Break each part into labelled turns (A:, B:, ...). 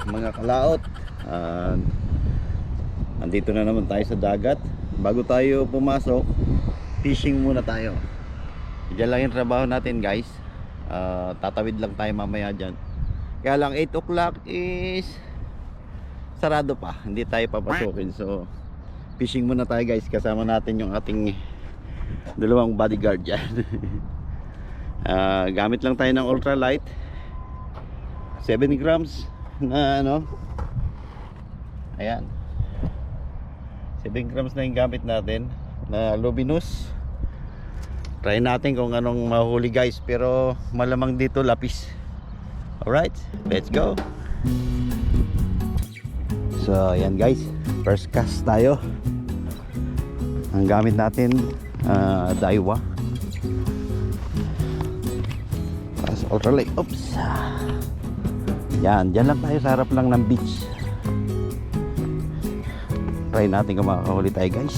A: mga kalaot. Andito na naman tayo sa dagat. Bago tayo pumasok, fishing muna tayo. Diyan lang yung trabaho natin guys. Tatawid lang tayo mamaya dyan. Kaya lang 8 o'clock is sarado pa, hindi tayo papasukin. So fishing muna tayo guys. Kasama natin yung ating dalawang bodyguard dyan. Gamit lang tayo ng ultralight 7 grams na ano. Ayan, 7 grams na yung gamit natin na luminous. Try natin kung anong mahuli guys, pero malamang dito lapis. Alright, let's go. So ayan guys, first cast tayo. Ang gamit natin Daiwa ultralight. Oops. Yan, dyan lang tayo sa harap lang ng beach. Try natin kung makakahuli tayo guys.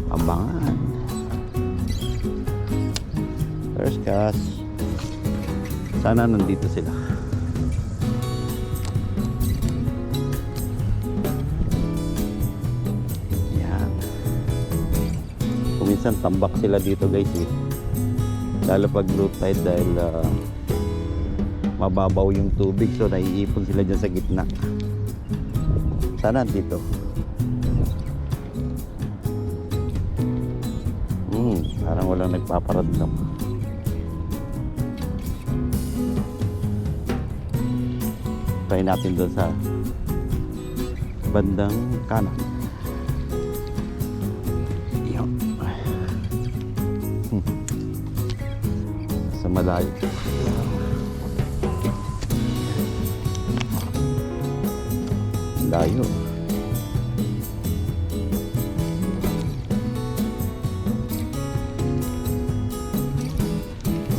A: Abangan. First cast. Sana nandito sila. Yan. Kuminsan tambak sila dito guys eh. Lalo pag low tide dahil mababaw yung tubig, so naiipon sila dyan sa gitna. Sana dito. Parang walang nagpaparamdam. Try natin doon sa bandang kanan. Sa malayo. Layo.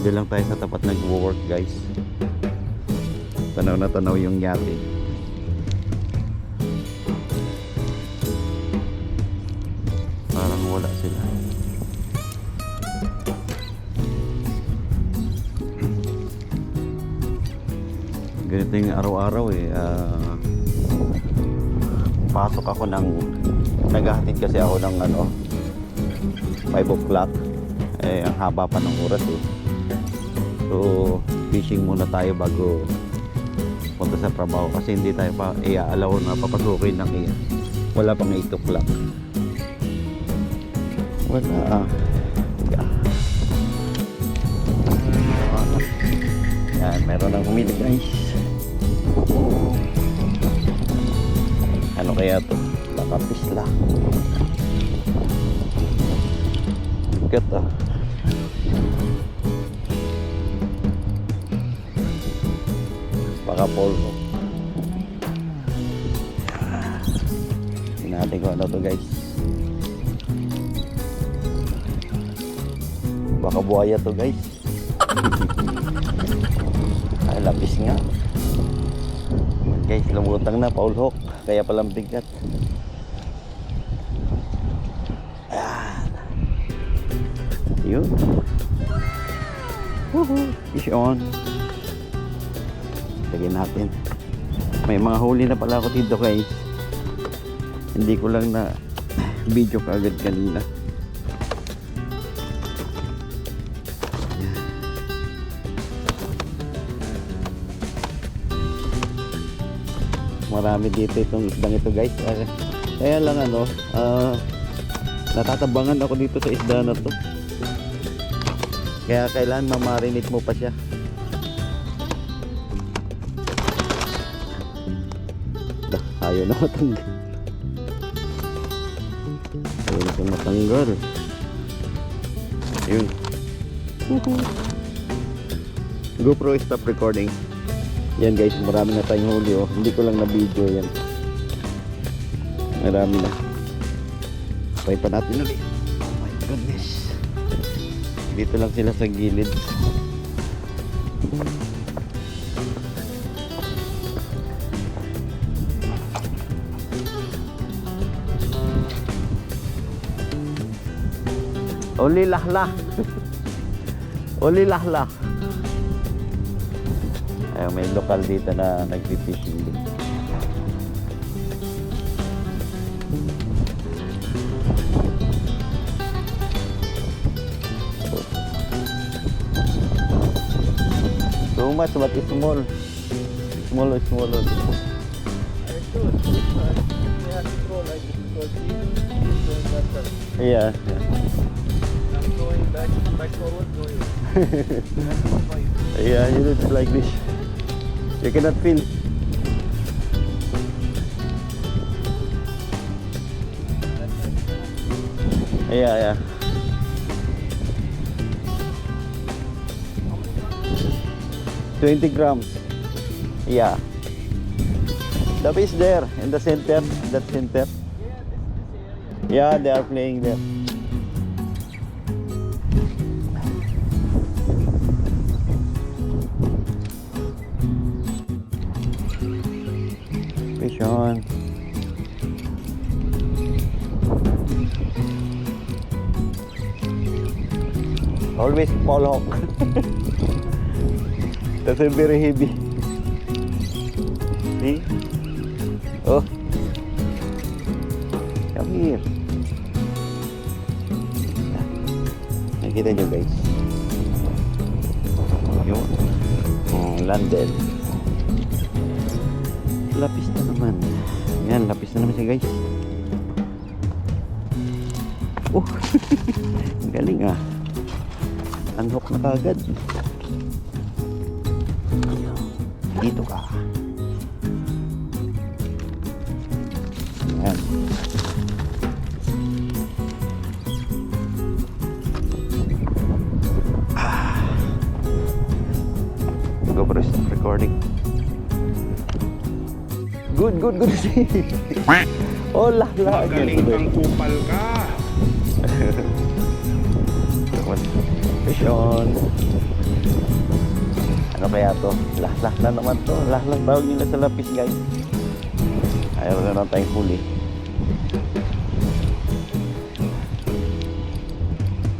A: Diyan lang tayo sa tapat nag-work guys. Tanaw na tanaw yung yate. Parang wala sila. Ganito yung araw-araw eh. Pasok ako ng naghahatid kasi ako ng 5 o'clock. Ang haba pa ng oras eh. So fishing muna tayo bago punta sa trabaho kasi hindi tayo pa iaalaw na papasukin ng wala pang 8 o'clock. Wala. Yan, meron nang humili guys. Ano kaya to? Baka pisla. Bigat ah. Baka polvo. Hindi natin kung ano to guys. Baka buhaya to guys. Ay, lapis nga. Guys, lumutang na, Paul Hook. Kaya palang bigat. Ayan. Yun. Woohoo! Fish on. Lagyan natin. May mga huli na pala ako dito guys. Hindi ko lang na video kaagad kanina. Marami dito itong isdang ito guys. Kaya lang natatabangan ako dito sa isda na to. Kaya kailangan mamarinate mo pa siya. Ayaw na matanggal. Ayaw na siyang matanggal. Yun. GoPro stop recording. Yan guys, marami na tayong huli oh. Hindi ko lang na video yan. Marami na. Try pa natin ulit. Oh my goodness. Dito lang sila sa gilid. Uli lahlah. Uli lahlah. Ayun, may lokal dito na nagpi-fishing din. much, but it's small. Small.
B: I should. You have to throw like this because he's going better.
A: Yeah.
B: I'm going back forward to you.
A: Yeah, you do it like this. You cannot feel. Yeah. 20 grams. Yeah. The fish there in the center. That center. Yeah, they are playing there. Fish on. Always small hawk. That's very heavy. See? Oh. Come here. Nakita nyo guys. Yun. Landed. Lapis na naman. Yan, lapis na naman siya guys. Oh. Galing ah. Unhook na kagad. Dito ka. Ayan. Go for stop recording. Good. Oh, lah.
C: Magaling kang kupal ka.
A: Fish on. Ano kaya to? Lahlah na naman to. Lahlah tawag nila sa lapis guys. Ayaw na lang tayong huli.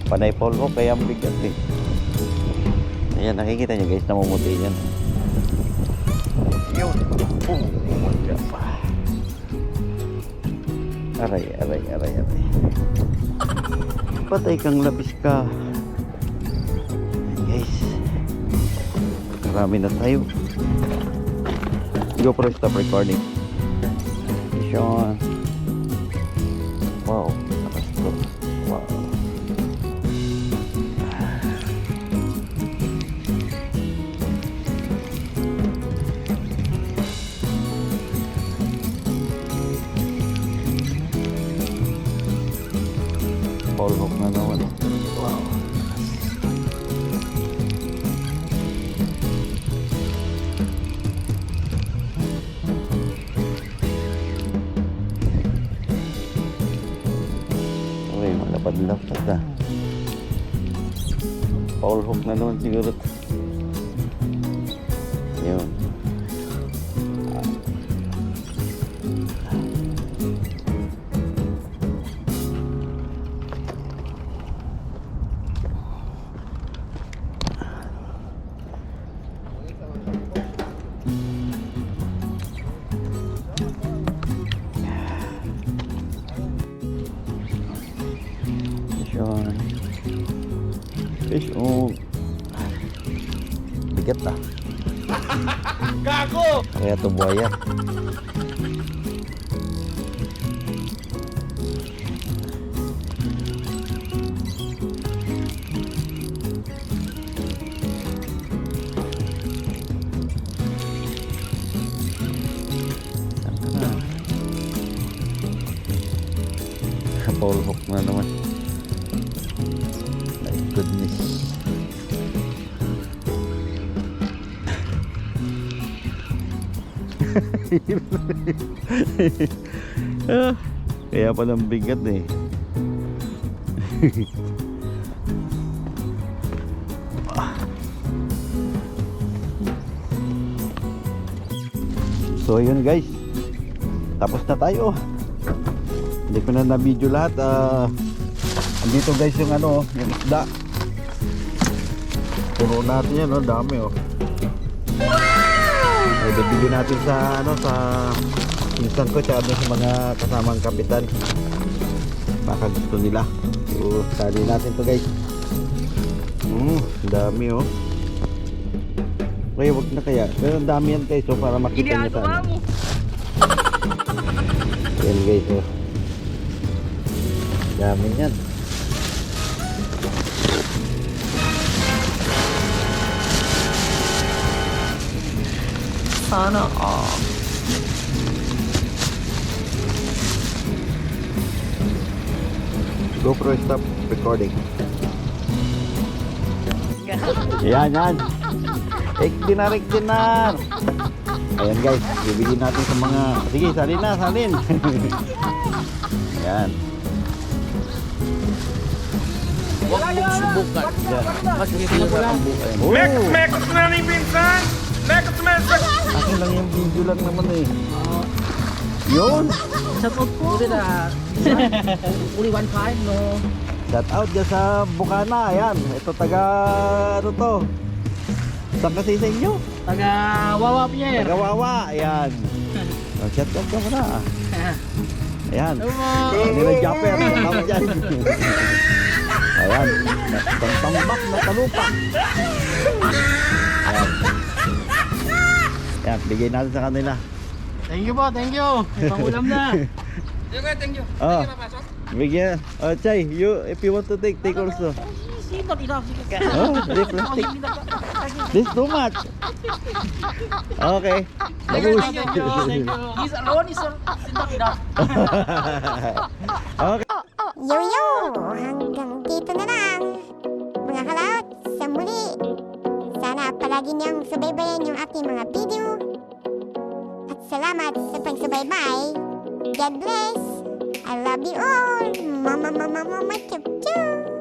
A: Panay pole ko kaya ang bigat eh. Ayan, nakikita nyo guys, namumuti yan. Yun. Aray. Patay kang lapis ka. Guys, marami na tayo. Go for stop recording. Sean. Wow, lakas to. Wow. Paul hook na naman. Wow. Uy, malapad-lapad na. Paul hook na naman siguro. Yun. Fish on. Bigat ah.
C: Gago!
A: Kaya ito buhaya. Paul hook na naman. My goodness. Kaya palang bigat eh. So yun guys, tapos na tayo. Hindi ko na na-video lahat. Andito guys yung ano, yung isda. Puno natin yan, dami oh. Ay, bibigyan natin sa ano, sa pinsan ko tsaka sa mga kasamang kapitan. Baka gusto nila. So, sali natin to guys. Dami oh. Kaya wag na kaya. Pero ang dami yan guys, so para makita nyo sana. Ayan guys, so. Dami yan.
C: Sana
A: GoPro stop recording. Yan, yan. Ekdinar. Ayan guys, bibigyan natin sa mga... Sige, salin na, salin. Yan.
C: huwag mong subukan.
A: Yan.
C: Masisira ang buhay mo.
A: Oh,
D: Mekos na ni Pinsan! Mekos meses!
A: akin lang yung video lang naman eh. Yun.
C: Shout out po. Only 1.5, no?
A: Shout out dyan sa Bukana. Ayan. Ito taga... Ano to? Saan kasi sa inyo?
C: Taga Wawa Pier.
A: Taga Wawa. Ayan. Oh, shout out ka muna. Ayan. Nila Japper. Tama dyan. Ayan. Tambak na talupak. Ayan. Ayan. Bigay natin sa kanila.
C: Thank you po, thank you. May pangulam na.
D: Thank you.
A: Oh. Bigyan. Oh, Chay, if you want to take also.
C: Sipot, enough.
A: Oh, hindi plastic. This too much. Okay. Bagus.
C: Thank you. This alone is not enough.
A: Okay.
E: Yo-yo! Hanggang dito na lang. Mga kalaot, sa muli. Sana palagi niyong subaybayan yung aking mga video. At salamat sa pagsubaybay. God bless! I love you all! Mama, chup, chup!